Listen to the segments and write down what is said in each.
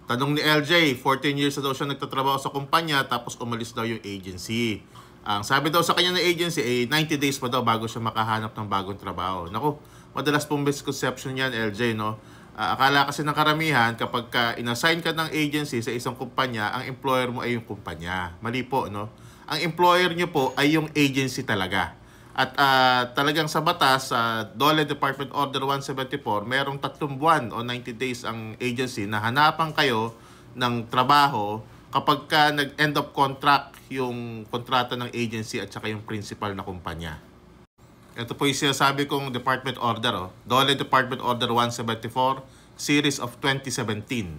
Tanong ni LJ, 14 years na daw siya nagtatrabaho sa kumpanya tapos umalis daw yung agency. Ang sabi daw sa kanya ng agency, 90 days pa daw bago siya makahanap ng bagong trabaho. Naku, madalas pong misconception yan, LJ, no? Akala kasi ng karamihan, kapag inassign ka ng agency sa isang kumpanya, ang employer mo ay yung kumpanya. Mali po, no? Ang employer nyo po ay yung agency talaga. At talagang sa batas, DOLE Department Order 174, merong 3 buwan o 90 days ang agency na hanapan kayo ng trabaho kapag ka nag-end of contract yung kontrata ng agency at saka yung principal na kumpanya. Ito po yung sinasabi kong Department Order, DOLE Department Order 174, Series of 2017.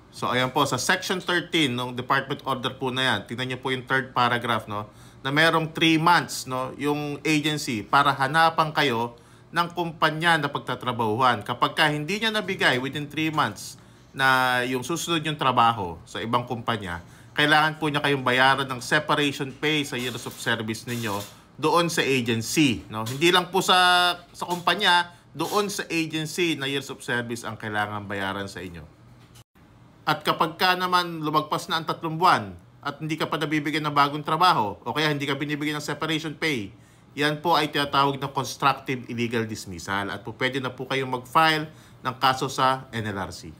So ayan po, sa Section 13 ng Department Order po na yan, tingnan niyo po yung third paragraph, no, na merong 3 months, no, yung agency para hanapan kayo ng kumpanya na pagtatrabahuhan. Kapag ka hindi niya nabigay within 3 months na yung susunod yung trabaho sa ibang kumpanya, kailangan po niya kayong bayaran ng separation pay sa years of service ninyo doon sa agency, no? Hindi lang po sa kumpanya, doon sa agency na years of service ang kailangan bayaran sa inyo. At kapag ka naman lumagpas na ang 3 buwan at hindi ka pa nabibigyan ng bagong trabaho o kaya hindi ka binibigyan ng separation pay, yan po ay tinatawag na constructive illegal dismissal at po pwede na po kayong mag-file ng kaso sa NLRC.